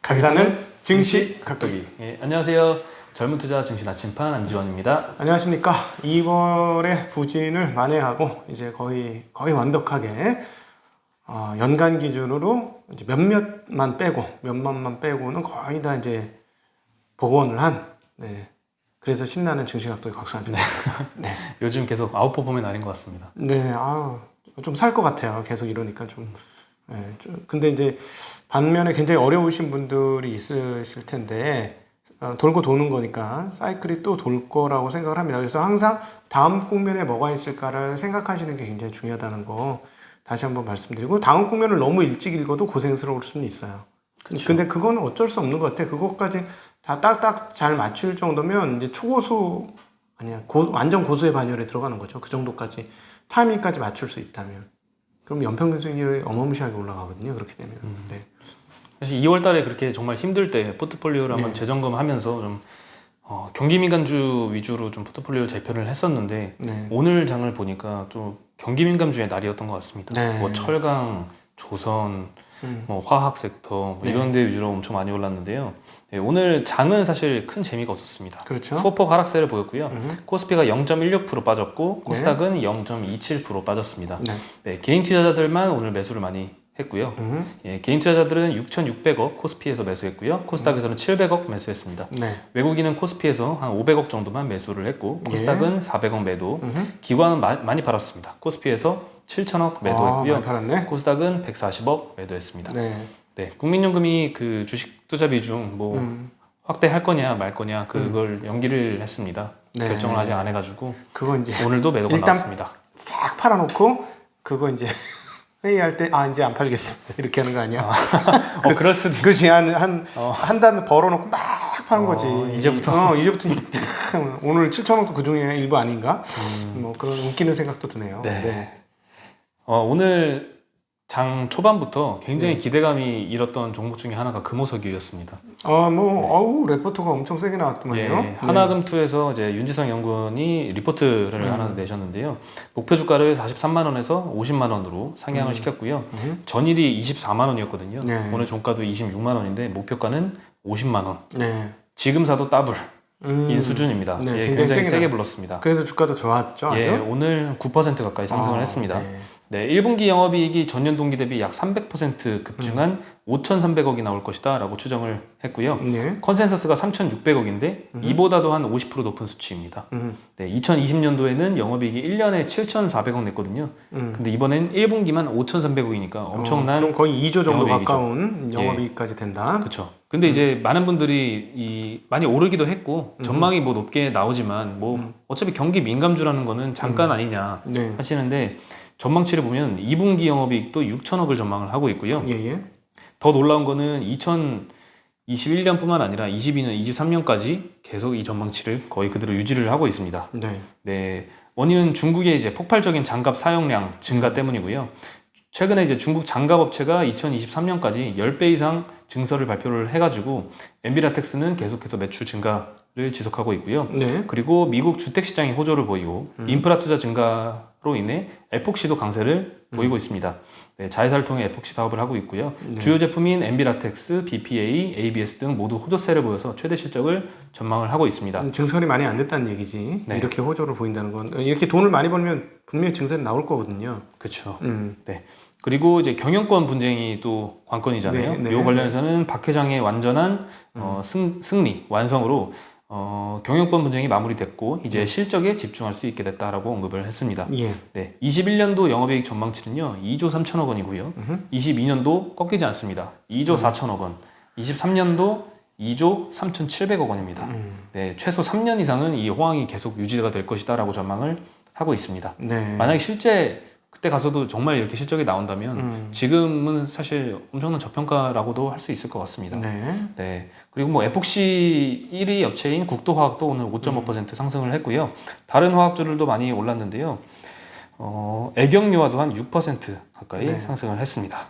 가기사는 증시 각도기. 예, 안녕하세요. 젊은 투자 증시 나침판 안지원입니다. 안녕하십니까. 2월에 부진을 만회하고 이제 거의 완벽하게 연간 기준으로 이제 몇몇만 빼고는 거의 다 이제 복원을 한. 네. 그래서 신나는 증시 각도기 각도입니다. 네. 요즘 계속 아웃퍼폼의 날인 것 같습니다. 네, 좀 살 것 같아요. 계속 이러니까 좀. 네, 근데 이제 반면에 굉장히 어려우신 분들이 있으실 텐데 돌고 도는 거니까 사이클이 또 돌 거라고 생각을 합니다. 그래서 항상 다음 국면에 뭐가 있을까를 생각하시는 게 굉장히 중요하다는 거 다시 한번 말씀드리고, 다음 국면을 너무 일찍 읽어도 고생스러울 수는 있어요. 그쵸. 근데 그거는 어쩔 수 없는 것 같아. 그것까지 다 딱딱 잘 맞출 정도면 이제 초고수 아니야, 완전 고수의 반열에 들어가는 거죠. 그 정도까지 타이밍까지 맞출 수 있다면. 그럼 연평균 수익률이 어마무시하게 올라가거든요. 그렇게 되면. 네. 사실 2월 달에 그렇게 정말 힘들 때 포트폴리오를 한번 재점검하면서 좀 경기 민감주 위주로 좀 포트폴리오를 재편을 했었는데 오늘 장을 보니까 좀 경기 민감주의 날이었던 것 같습니다. 네. 뭐 철강, 조선, 뭐 화학 섹터 뭐 이런 데 위주로 엄청 많이 올랐는데요. 네, 오늘 장은 사실 큰 재미가 없었습니다. 그렇죠. 소폭 하락세를 보였고요. 코스피가 0.16% 빠졌고 코스닥은 0.27% 빠졌습니다. 네, 개인 투자자들만 오늘 매수를 많이 했고요. 예, 개인 투자자들은 6,600억 코스피에서 매수했고요. 코스닥에서는 700억 매수했습니다. 외국인은 코스피에서 한 500억 정도만 매수를 했고 코스닥은 400억 매도. 기관은 많이 팔았습니다. 코스피에서 7천억 매도했고요. 코스닥은 140억 매도했습니다. 네, 국민연금이 그 주식 투자 비중 뭐 확대할 거냐 말 거냐 그걸 연기를 했습니다. 결정을 아직 안 해가지고 그거 이제 오늘도 매도가 일단 나왔습니다. 싹 팔아놓고 그거 이제 회의할 때 이제 안 팔겠습니다 이렇게 하는 거 아니야? 그럴 수도 있고. 그치, 한 단 벌어놓고 막 파는 거지. 이제부터 오늘 7천억도 그 중에 일부 아닌가? 뭐 그런 웃기는 생각도 드네요. 네. 오늘 장 초반부터 굉장히 기대감이 잃었던 종목 중에 하나가 금호석유였습니다. 레포트가 엄청 세게 나왔더만요. 예, 하나금투에서 이제 윤지성 연구원이 리포트를 하나 내셨는데요. 목표 주가를 43만 원에서 50만 원으로 상향을 시켰고요. 전일이 24만 원이었거든요. 오늘 종가도 26만 원인데 목표가는 50만 원. 지금 사도 더블. 인 수준입니다. 예, 굉장히 세게 불렀습니다. 그래서 주가도 좋았죠. 아주? 예, 오늘 9% 가까이 상승을 했습니다. 네, 1분기 영업이익이 전년 동기 대비 약 300% 급증한 5,300억이 나올 것이다 라고 추정을 했고요. 컨센서스가 3,600억인데 이보다도 한 50% 높은 수치입니다. 네, 2020년도에는 영업이익이 1년에 7,400억 냈거든요. 근데 이번엔 1분기만 5,300억이니까 엄청난 그럼 거의 2조 정도 영업이익이죠. 가까운 영업이익까지 된다. 그렇죠. 근데 이제 많은 분들이 많이 오르기도 했고 전망이 뭐 높게 나오지만 뭐 어차피 경기 민감주라는 거는 잠깐 아니냐 하시는데 전망치를 보면 2분기 영업이익도 6천억을 전망을 하고 있고요. 더 놀라운 거는 2021년뿐만 아니라 22년, 23년까지 계속 이 전망치를 거의 그대로 유지를 하고 있습니다. 네, 원인은 중국의 이제 폭발적인 장갑 사용량 증가 때문이고요. 최근에 이제 중국 장갑 업체가 2023년까지 10배 이상 증설을 발표를 해가지고 엔비라텍스는 계속해서 매출 증가를 지속하고 있고요. 그리고 미국 주택시장이 호조를 보이고 인프라 투자 증가로 인해 에폭시도 강세를 보이고 있습니다. 네, 자회사를 통해 에폭시 사업을 하고 있고요. 주요 제품인 엔비라텍스, BPA, ABS 등 모두 호조세를 보여서 최대 실적을 전망을 하고 있습니다. 증설이 많이 안 됐다는 얘기지. 이렇게 호조를 보인다는 건 이렇게 돈을 많이 벌면 분명히 증설이 나올 거거든요. 그렇죠. 네. 그리고 이제 경영권 분쟁이 또 관건이잖아요. 이 관련해서는 박 회장의 완전한 승리, 완성으로 경영권 분쟁이 마무리됐고 이제 실적에 집중할 수 있게 됐다라고 언급을 했습니다. 네, 21년도 영업이익 전망치는요 2조 3천억 원이고요. 22년도 꺾이지 않습니다. 2조 4천억 원. 23년도 2조 3,700억 원입니다. 네, 최소 3년 이상은 이 호황이 계속 유지가 될 것이다라고 전망을 하고 있습니다. 만약에 실제 그때 가서도 정말 이렇게 실적이 나온다면 지금은 사실 엄청난 저평가라고도 할 수 있을 것 같습니다. 네. 그리고 뭐 에폭시 1위 업체인 국도화학도 오늘 5.5% 상승을 했고요. 다른 화학주들도 많이 올랐는데요. 애경유화도 한 6% 가까이 상승을 했습니다.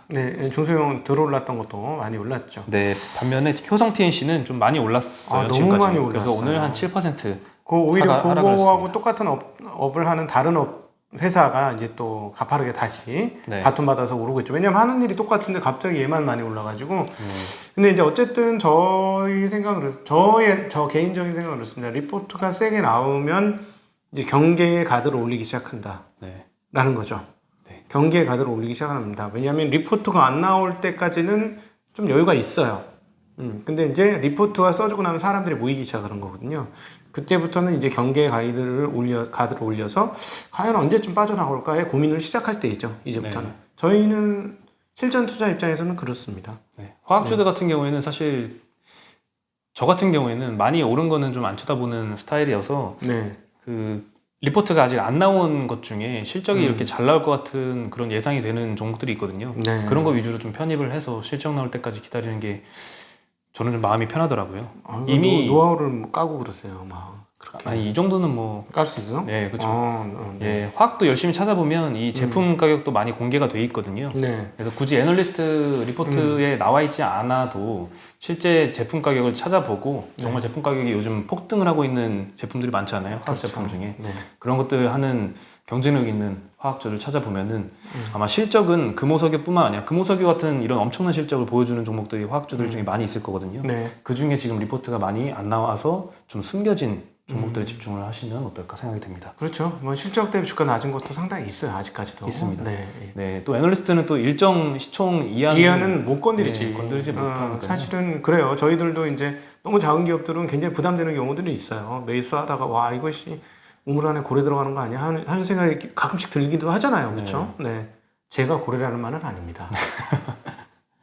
중소형 들어올랐던 것도 많이 올랐죠. 네. 반면에 효성 TNC는 좀 많이 올랐어요. 너무 지금까지. 많이 올랐어요. 그래서 오늘 한 7% 오히려 하락을 그거하고 했습니다. 똑같은 업을 하는 다른 회사가 이제 또 가파르게 다시 네. 바톤 받아서 오르고 있죠. 왜냐면 하는 일이 똑같은데 갑자기 얘만 많이 올라가지고. 근데 이제 어쨌든 저희 생각은 저 개인적인 생각은 그렇습니다. 리포트가 세게 나오면 이제 경계의 가드를 올리기 시작한다. 네. 라는 거죠. 네. 경계의 가드를 올리기 시작합니다. 왜냐하면 리포트가 안 나올 때까지는 좀 여유가 있어요. 근데 이제 리포트가 써주고 나면 사람들이 모이기 시작하는 거거든요. 그때부터는 이제 경계의 가드를 올려서 과연 언제쯤 빠져나올까의 고민을 시작할 때이죠. 이제부터는. 네. 저희는 실전 투자 입장에서는 그렇습니다. 네. 화학주들 같은 경우에는 사실 저 같은 경우에는 많이 오른 거는 좀 안 쳐다보는 스타일이어서 네. 그 리포트가 아직 안 나온 것 중에 실적이 이렇게 잘 나올 것 같은 그런 예상이 되는 종목들이 있거든요. 네. 그런 거 위주로 좀 편입을 해서 실적 나올 때까지 기다리는 게 저는 좀 마음이 편하더라고요. 이미 노하우를 뭐 까고 그러세요. 막 그렇게 아니 이 정도는 뭐 깔 수 있어? 네, 그렇죠. 네. 예, 화학도 열심히 찾아보면 이 제품 가격도 많이 공개가 돼 있거든요. 네. 그래서 굳이 애널리스트 리포트에 나와 있지 않아도 실제 제품 가격을 찾아보고 정말 제품 가격이 요즘 폭등을 하고 있는 제품들이 많잖아요. 화학 그렇죠. 제품 중에. 네. 그런 것들 하는 경쟁력 있는 화학주를 찾아보면은 아마 실적은 금호석유뿐만 아니라 금호석유 같은 이런 엄청난 실적을 보여주는 종목들이 화학주들 중에 많이 있을 거거든요. 네. 그 중에 지금 리포트가 많이 안 나와서 좀 숨겨진 종목들에 집중을 하시면 어떨까 생각이 됩니다. 그렇죠. 뭐 실적 대비 주가 낮은 것도 상당히 있어요. 아직까지도. 있습니다. 네. 네, 또 애널리스트는 또 일정 시총 이하는 못 건드리지. 네, 건드리지 못하니까요. 사실은 그래요. 저희들도 이제 너무 작은 기업들은 굉장히 부담되는 경우들이 있어요. 매수하다가 와 이것이 우물 안에 고래 들어가는 거 아니야 하는 생각이 가끔씩 들기도 하잖아요. 그렇죠? 네. 제가 고래라는 말은 아닙니다.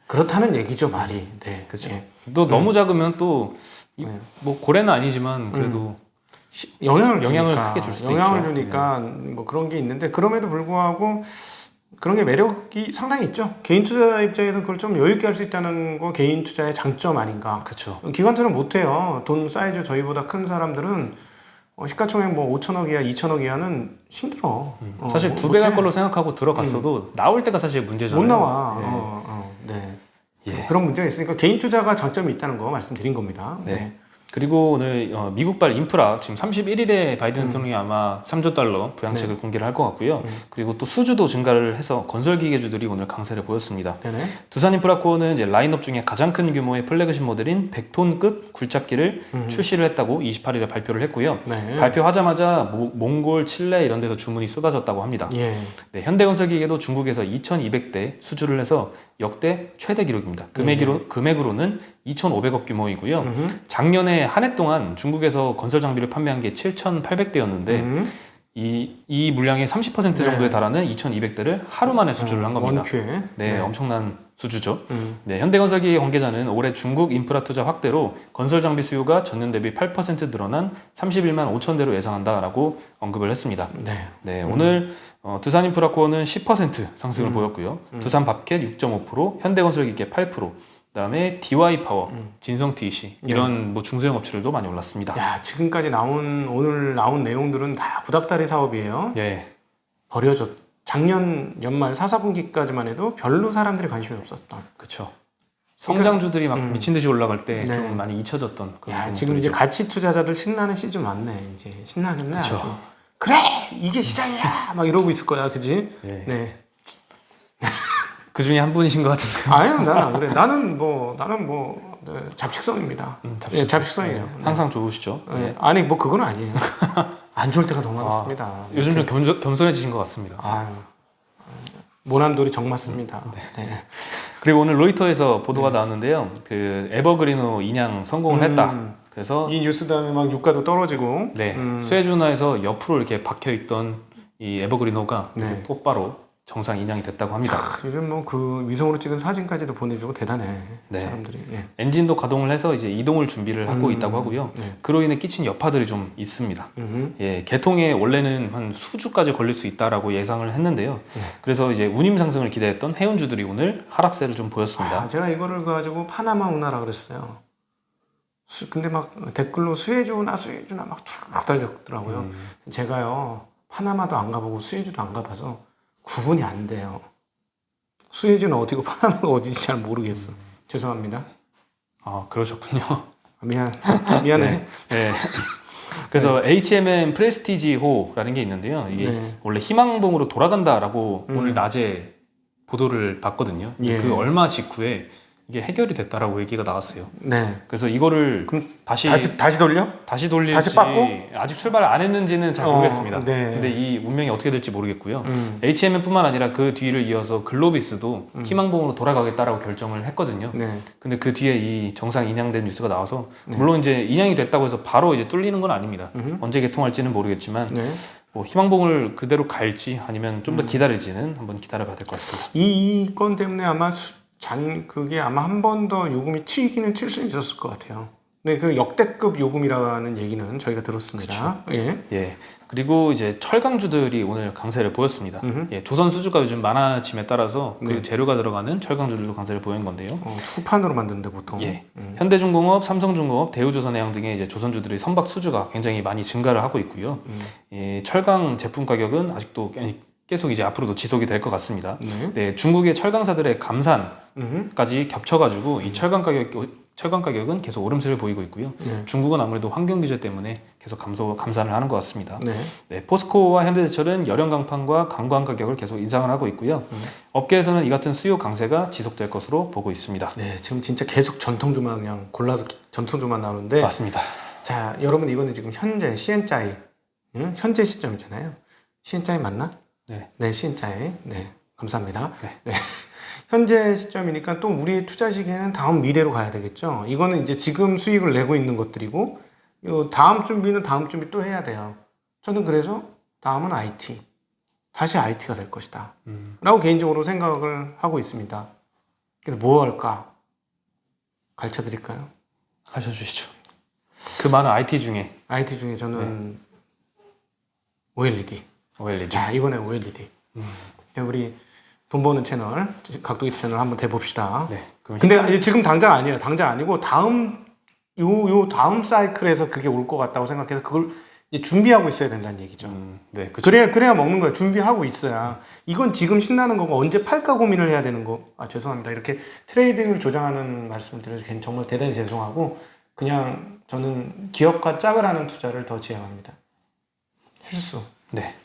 그렇다는 얘기죠, 말이. 네. 그렇죠. 예. 또 너무 작으면 또 네. 뭐 고래는 아니지만 그래도 영향을 크게 줄 수도 영향을 있죠. 주니까 뭐 그런 게 있는데 그럼에도 불구하고 그런 게 매력이 상당히 있죠. 개인 투자 입장에서 그걸 좀 여유 있게 할 수 있다는 거 개인 투자의 장점 아닌가. 그렇죠. 기관들은 못해요. 돈 사이즈 저희보다 큰 사람들은 시가총액 뭐 5천억 이하, 2천억 이하는 힘들어. 사실 두 배 갈 걸로 생각하고 들어갔어도 나올 때가 사실 문제잖아요. 못 나와. 예. 네. 예. 그런 문제가 있으니까 개인 투자가 장점이 있다는 거 말씀드린 겁니다. 네. 그리고 오늘 미국발 인프라 지금 31일에 바이든 대통령이 아마 3조 달러 부양책을 공개를 할 것 같고요. 그리고 또 수주도 증가를 해서 건설기계주들이 오늘 강세를 보였습니다. 네네. 두산인프라코어는 이제 라인업 중에 가장 큰 규모의 플래그십 모델인 100톤급 굴착기를 출시를 했다고 28일에 발표를 했고요. 네. 발표하자마자 몽골, 칠레 이런 데서 주문이 쏟아졌다고 합니다. 예. 네, 현대건설기계도 중국에서 2,200대 수주를 해서 역대 최대 기록입니다. 금액으로는 2,500억 규모이고요. 작년에 한 해 동안 중국에서 건설 장비를 판매한 게 7,800대였는데 이 물량의 30% 정도에 달하는 2,200대를 하루 만에 수주를 한 겁니다. 원큐에. 네, 엄청난 수주죠. 네, 현대건설기 관계자는 올해 중국 인프라 투자 확대로 건설 장비 수요가 전년 대비 8% 늘어난 31만 5천 대로 예상한다라고 언급을 했습니다. 네. 네, 오늘 두산인프라코어는 10% 상승을 보였고요. 두산밥켓 6.5%, 현대건설기계 8%, 그다음에 DY파워, 진성TC 이런 뭐 중소형 업체들도 많이 올랐습니다. 야, 지금까지 오늘 나온 내용들은 다 구닥다리 사업이에요. 예, 버려졌. 작년 연말 4, 4분기까지만 해도 별로 사람들이 관심이 없었던. 그렇죠. 성장주들이 막 미친 듯이 올라갈 때 좀 네. 많이 잊혀졌던 그런 야, 지금 이제 가치 투자자들 신나는 시즌 왔네. 이제 신나겠네. 그쵸. 아주. 그래, 이게 시장이야. 막 이러고 있을 거야, 그지? 예. 네. 그 중에 한 분이신 것 같은데. 아유, 나는 안 그래. 나는 뭐 네, 잡식성입니다. 예, 잡식성이에요. 네, 항상 좋으시죠. 네. 네. 아니 뭐 그건 아니에요. 안 좋을 때가 더 많았습니다. 요즘 좀 겸손해지신 것 같습니다. 아유, 모난돌이 정맞습니다. 네. 그리고 오늘 로이터에서 보도가 나왔는데요. 그 에버그린호 인양 성공을 했다. 그래서 이 뉴스 다음에 막 유가도 떨어지고. 네, 수혜주나에서 옆으로 이렇게 박혀 있던 이 에버그린호가 네. 똑바로 정상 인양이 됐다고 합니다. 요즘 뭐 그 위성으로 찍은 사진까지도 보내주고 대단해. 네. 사람들이. 예. 엔진도 가동을 해서 이제 이동을 준비를 하고 있다고 하고요. 네. 그로 인해 끼친 여파들이 좀 있습니다. 음흠. 예, 개통에 원래는 한 수주까지 걸릴 수 있다라고 예상을 했는데요. 그래서 이제 운임 상승을 기대했던 해운주들이 오늘 하락세를 좀 보였습니다. 아, 제가 이거를 가지고 파나마 운하라 그랬어요. 근데 막 댓글로 수혜주나 막 툭 달렸더라고요. 제가요 파나마도 안 가보고 수혜주도 안 가봐서 구분이 안 돼요. 수혜주는 어디고 파나마가 어디지 잘 모르겠어. 죄송합니다. 아, 그러셨군요. 미안해. 네. 그래서 HMM 프레스티지호라는 게 있는데요. 이게 네. 원래 희망봉으로 돌아간다라고 음. 오늘 낮에 보도를 봤거든요. 예. 그 얼마 직후에 이게 해결이 됐다라고 얘기가 나왔어요. 네. 그래서 이거를 그럼 다시 다시 돌려? 돌릴지 다시 받고? 아직 출발 안 했는지는 잘 모르겠습니다. 네. 근데 이 운명이 어떻게 될지 모르겠고요. 음. HMM뿐만 아니라 그 뒤를 이어서 글로비스도 희망봉으로 돌아가겠다라고 결정을 했거든요. 네. 근데 그 뒤에 이 정상 인양된 뉴스가 나와서 물론 이제 인양이 됐다고 해서 바로 이제 뚫리는 건 아닙니다. 언제 개통할지는 모르겠지만 네. 뭐 희망봉을 그대로 갈지 아니면 좀 더 기다릴지는 한번 기다려봐야 될 것 같습니다. 이 건 때문에 아마 그게 아마 한 번 더 요금이 튀기는 튈 수 있었을 것 같아요. 네, 그 역대급 요금이라는 얘기는 저희가 들었습니다. 예. 예. 그리고 이제 철강주들이 오늘 강세를 보였습니다. 예, 조선 수주가 요즘 많아짐에 따라서 그 네. 재료가 들어가는 철강주들도 강세를 보인 건데요. 투판으로 만드는데 보통. 예. 현대중공업, 삼성중공업, 대우조선해양 등의 이제 조선주들이 선박 수주가 굉장히 많이 증가를 하고 있고요. 이 철강 제품 가격은 아직도 계속 이제 앞으로도 지속이 될 것 같습니다. 네. 네, 중국의 철강사들의 감산까지 겹쳐가지고 이 철강 가격은 계속 오름세를 보이고 있고요. 네. 중국은 아무래도 환경 규제 때문에 계속 감산을 하는 것 같습니다. 네. 네, 포스코와 현대제철은 열연 강판과 강광 가격을 계속 인상을 하고 있고요. 업계에서는 이 같은 수요 강세가 지속될 것으로 보고 있습니다. 네, 지금 진짜 계속 전통주만 그냥 골라서 전통주만 나오는데. 맞습니다. 자, 여러분 이거는 지금 현재 시엔짜이, 현재 시점이잖아요. 시엔짜이 맞나? 네. 네, 시엔짜이. 네, 감사합니다. 네. 네. 현재 시점이니까 또 우리 투자 시기에는 다음 미래로 가야 되겠죠. 이거는 이제 지금 수익을 내고 있는 것들이고, 요 다음 준비는 다음 준비 또 해야 돼요. 저는 그래서 다음은 IT. 다시 IT가 될 것이다. 라고 개인적으로 생각을 하고 있습니다. 그래서 뭐 할까? 가르쳐 드릴까요? 가르쳐 주시죠. 그 많은 IT 중에 IT 중에 저는 OLED. OLED. 자, 이번에 OLED. 우리 돈 버는 채널, 각도기 채널 한번 대봅시다. 네. 그럼 근데 이제 지금 당장 아니에요. 당장 아니고 다음 다음 사이클에서 그게 올 것 같다고 생각해서 그걸 이제 준비하고 있어야 된다는 얘기죠. 네, 그렇죠. 그래야 먹는 거예요. 준비하고 있어야. 이건 지금 신나는 거고 언제 팔까 고민을 해야 되는 거. 아, 죄송합니다. 이렇게 트레이딩을 조장하는 말씀을 드려서 정말 대단히 죄송하고 그냥 저는 기업과 짝을 하는 투자를 더 지향합니다. 실수. 네.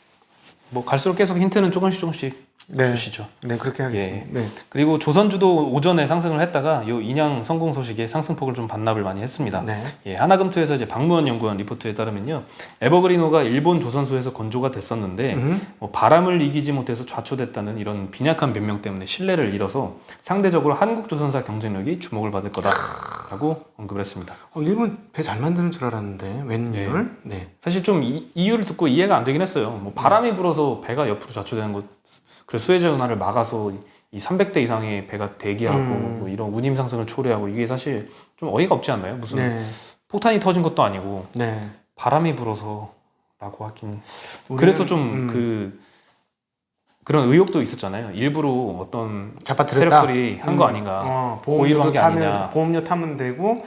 뭐 갈수록 계속 힌트는 조금씩 주시죠. 네, 그렇게 하겠습니다. 네. 그리고 조선주도 오전에 상승을 했다가 요 인양 성공 소식에 상승폭을 좀 반납을 많이 했습니다. 네. 예, 하나금투에서 이제 박무원 연구원 리포트에 따르면요, 에버그린호가 일본 조선소에서 건조가 됐었는데 뭐 바람을 이기지 못해서 좌초됐다는 이런 빈약한 변명 때문에 신뢰를 잃어서 상대적으로 한국 조선사 경쟁력이 주목을 받을 거다라고 언급을 했습니다. 일본 배 잘 만드는 줄 알았는데 웬열? 네. 사실 좀 이유를 듣고 이해가 안 되긴 했어요. 뭐 바람이 불어서 배가 옆으로 좌초되는 것. 그래서 수에즈 운하를 막아서 이 300대 이상의 배가 대기하고 뭐 이런 운임 상승을 초래하고 이게 사실 좀 어이가 없지 않나요? 무슨 네. 폭탄이 터진 것도 아니고 네. 바람이 불어서라고 하긴 그래서 좀 그런 의혹도 있었잖아요. 일부러 어떤 잡아들였다. 세력들이 한 거 아닌가. 보험료 고의로 한 게 아니냐. 보험료 타면 되고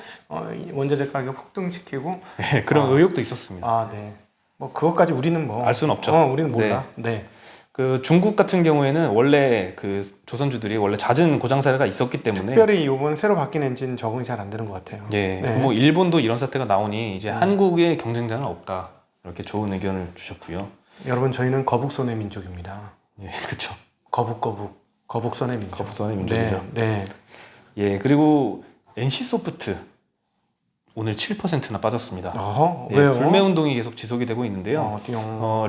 원자재 가격 폭등시키고 네, 그런 의혹도 있었습니다. 아, 네. 뭐 그것까지 우리는 뭐 알 수는 없죠. 우리는 몰라. 네. 그 중국 같은 경우에는 원래 그 조선주들이 원래 잦은 고장 사례가 있었기 때문에 특별히 이번 새로 바뀐 엔진 적응이 잘 안 되는 것 같아요. 예, 네. 뭐 일본도 이런 사태가 나오니 이제 한국의 경쟁자는 없다 이렇게 좋은 의견을 주셨고요. 여러분 저희는 거북선의 민족입니다. 예, 그렇죠. 거북선의 민족. 거북선의 민족이죠. 네. 예, 그리고 NC 소프트 오늘 7%나 빠졌습니다. 예, 왜요? 불매 운동이 계속 지속이 되고 있는데요.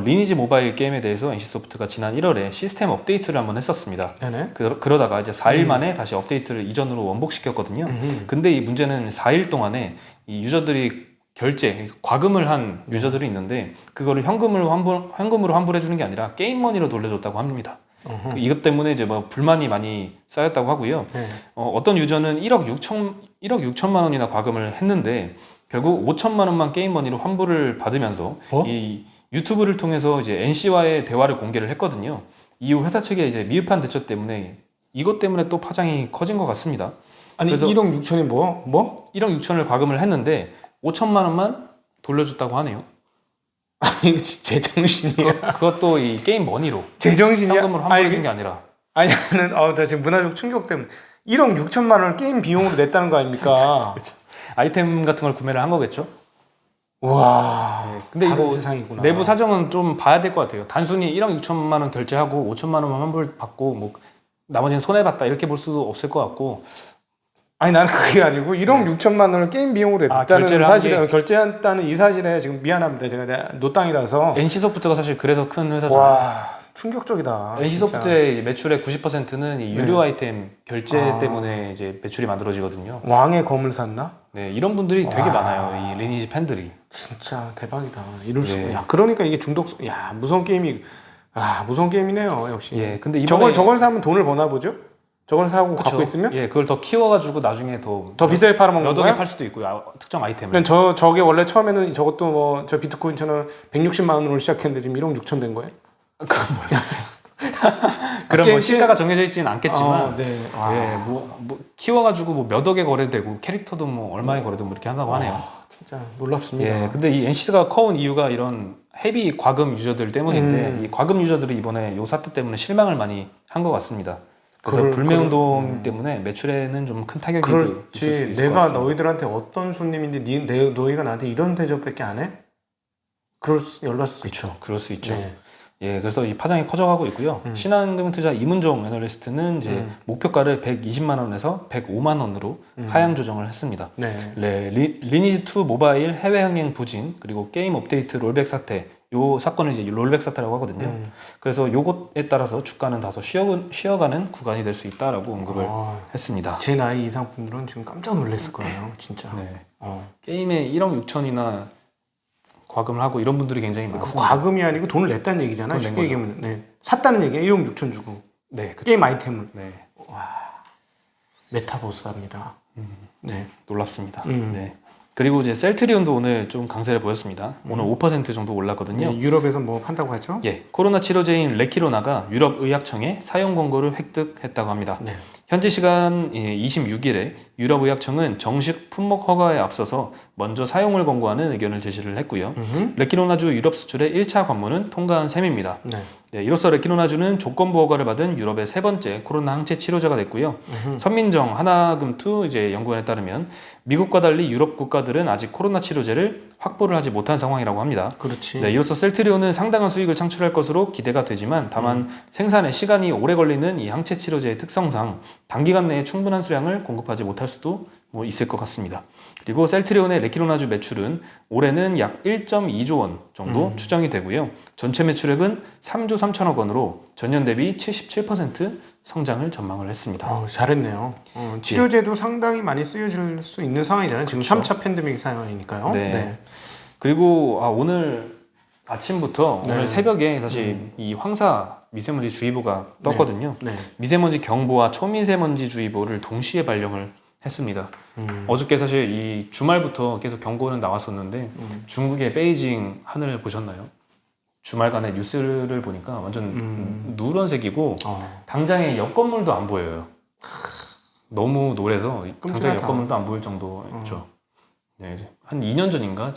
리니지 모바일 게임에 대해서 NC 소프트가 지난 1월에 시스템 업데이트를 한번 했었습니다. 네네. 그러다가 이제 4일 만에 다시 업데이트를 이전으로 원복시켰거든요. 근데 이 문제는 4일 동안에 이 유저들이 과금을 한 유저들이 있는데 그거를 현금으로 환불해 주는 게 아니라 게임 머니로 돌려줬다고 합니다. 이것 때문에 이제 뭐 불만이 많이 쌓였다고 하고요. 네. 어떤 유저는 1억 6천만 원이나 과금을 했는데 결국 5천만 원만 게임 머니로 환불을 받으면서 이 유튜브를 통해서 이제 NC와의 대화를 공개를 했거든요. 이후 회사 측의 이제 미흡한 대처 때문에 이것 때문에 또 파장이 커진 것 같습니다. 아니 그래서 1억 6천이 뭐? 1억 6천을 과금을 했는데 5천만 원만 돌려줬다고 하네요. 이거 제정신이야. 그것도 이 게임 머니로 제정신이야. 현금으로 환불해 준 게 아니라. 아니 나는 나 지금 문화적 충격 때문에 1억 6천만 원을 게임 비용으로 냈다는 거 아닙니까? 그렇죠. 아이템 같은 걸 구매를 한 거겠죠? 와. 네, 근데 다른 이거 세상이구나. 내부 사정은 좀 봐야 될 것 같아요. 단순히 1억 6천만 원 결제하고 5천만 원만 환불 받고 뭐 나머지는 손해 봤다 이렇게 볼 수도 없을 것 같고. 아니 나는 그게 아니고 1억 6천만 원을 게임 비용으로 냈다는 결제를 한 사실에 결제했다는 이 사실에 지금 미안합니다. 제가 노땅이라서. NC소프트가 사실 그래서 큰 회사잖아요. 와 충격적이다. NC소프트의 매출의 90%는 이 유료 아이템 결제 때문에 이제 매출이 만들어지거든요. 왕의 검을 샀나? 네, 이런 분들이 되게 많아요. 이 리니지 팬들이. 진짜 대박이다. 이럴 수. 네. 야 그러니까 이게 중독성. 야 무서운 게임이. 무서운 게임이네요. 역시. 예, 근데 이번에 저걸 사면 돈을 버나 보죠? 저걸 사고 갖고 있으면? 예, 그걸 더 키워가지고 나중에 더 비싸게 팔아먹는 몇 거야? 억에 팔 수도 있고요. 특정 아이템을. 저게 원래 처음에는 저것도 뭐 저 비트코인처럼 160만 원으로 시작했는데 지금 1억 6천 된 거예요? 그건 그런 뭐 시가가 정해져 있지는 않겠지만, 네. 예, 뭐 키워가지고 뭐 몇 억에 거래되고 캐릭터도 뭐 얼마에 거래되고 뭐 이렇게 한다고 하네요. 진짜 놀랍습니다. 예, 근데 이 NC가 커온 이유가 이런 헤비 과금 유저들 때문인데 이 과금 유저들이 이번에 요 사태 때문에 실망을 많이 한 것 같습니다. 그래서 불매운동 때문에 매출에는 좀 큰 타격이 있을 수 그렇지. 있을 것 내가 같습니다. 너희들한테 어떤 손님인데 너희가 나한테 이런 대접밖에 안 해? 열날 수도 있죠. 그렇죠. 그럴 수 있죠. 네. 예, 그래서 이 파장이 커져가고 있고요. 신한금융투자 이문종 애널리스트는 이제 목표가를 120만 원에서 105만 원으로 하향 조정을 했습니다. 네. 네, 리니지2 모바일 해외 흥행 부진 그리고 게임 업데이트 롤백 사태 요 사건을 이제 롤백 사태라고 하거든요. 그래서 요것에 따라서 주가는 다소 쉬어가는 구간이 될 수 있다라고 언급을 했습니다. 제 나이 이상 분들은 지금 깜짝 놀랐을 거예요, 진짜. 네. 게임에 1억 6천이나 과금을 하고 이런 분들이 굉장히 그 많습니다. 과금이 아니고 돈을 냈다는 얘기잖아요. 돈 낸 쉽게 얘기하면. 네. 샀다는 얘기야. 1억 6천 주고. 네, 그쵸. 게임 아이템을. 네, 메타버스합니다. 네. 놀랍습니다. 네. 그리고 이제 셀트리온도 오늘 좀 강세를 보였습니다. 오늘 5% 정도 올랐거든요. 네, 유럽에서 뭐 판다고 하죠? 예, 코로나 치료제인 레키로나가 유럽 의약청에 사용 권고를 획득했다고 합니다. 네. 현지 시간 26일에 유럽 의약청은 정식 품목 허가에 앞서서 먼저 사용을 권고하는 의견을 제시를 했고요. 레키로나주 유럽 수출의 1차 관문은 통과한 셈입니다. 네. 네, 이로써 레키로나주는 조건부 허가를 받은 유럽의 세 번째 코로나 항체 치료제가 됐고요. 선민정 하나금투 이제 연구원에 따르면 미국과 달리 유럽 국가들은 아직 코로나 치료제를 확보를 하지 못한 상황이라고 합니다. 그렇지. 네, 이로써 셀트리온은 상당한 수익을 창출할 것으로 기대가 되지만 다만 생산에 시간이 오래 걸리는 이 항체 치료제의 특성상 단기간 내에 충분한 수량을 공급하지 못할 수도 뭐 있을 것 같습니다. 그리고 셀트리온의 레키로나주 매출은 올해는 약 1.2조 원 정도 추정이 되고요. 전체 매출액은 3조 3천억 원으로 전년 대비 77% 성장을 전망을 했습니다. 잘했네요. 치료제도 상당히 많이 쓰여질 수 있는 상황이잖아요. 지금 3차 팬데믹 상황이니까요. 네. 네. 그리고 오늘 아침부터 네. 오늘 새벽에 사실 이 황사 미세먼지 주의보가 떴거든요. 네. 미세먼지 경보와 초미세먼지 주의보를 동시에 발령을 했습니다. 어저께 사실 이 주말부터 계속 경고는 나왔었는데 중국의 베이징 하늘을 보셨나요? 주말간에 뉴스를 보니까 완전 누런색이고 당장에 옆 건물도 안 보여요. 너무 노래서 당장 옆 건물도 안 보일 정도였죠. 네, 한 2년 전인가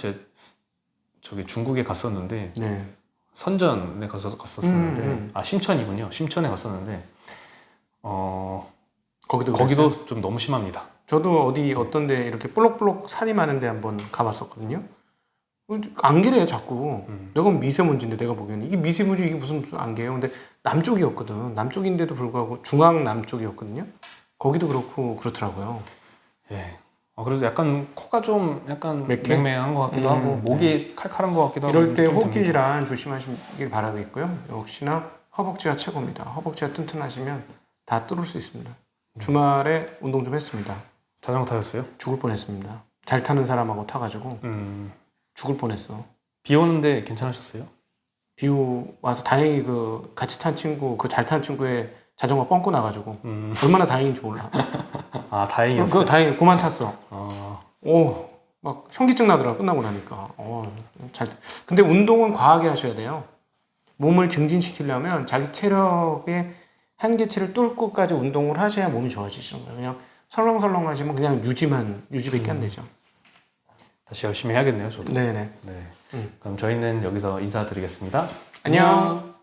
저기 중국에 갔었는데 네. 선전에 갔었는데 심천이군요. 심천에 갔었는데 거기도 좀 너무 심합니다. 저도 어떤데 이렇게 볼록볼록 산이 많은데 한번 가봤었거든요. 안개래요 자꾸. 내가 미세먼지인데 내가 보기에는 이게 미세먼지 이게 무슨 안개예요. 근데 남쪽이었거든. 남쪽인데도 불구하고 중앙 남쪽이었거든요. 거기도 그렇고 그렇더라고요. 예. 그래서 약간 코가 좀 약간 맥해? 맹맹한 것 같기도 하고 목이 칼칼한 것 같기도 하고 이럴 때 느낌이 호흡기 듭니다. 질환 조심하시길 바라겠고요. 역시나 허벅지가 최고입니다. 허벅지가 튼튼하시면 다 뚫을 수 있습니다. 주말에 운동 좀 했습니다. 자전거 타셨어요? 죽을 뻔했습니다. 잘 타는 사람하고 타가지고 죽을 뻔했어. 비 오는데 괜찮으셨어요? 비 와서 다행히 같이 탄 친구 잘 타는 친구의 자전거 뻥고 나가지고 얼마나 다행인지 몰라. 다행이었어요. 그거 다행히 그만 탔어. 어. 막 현기증 나더라 끝나고 나니까. 근데 운동은 과하게 하셔야 돼요. 몸을 증진시키려면 자기 체력의 한계치를 뚫고까지 운동을 하셔야 몸이 좋아지시는 거예요. 그냥 설렁설렁 하시면 그냥 유지밖에 안 되죠. 다시 열심히 해야겠네요, 저도. 네네. 네. 그럼 저희는 여기서 인사드리겠습니다. 안녕.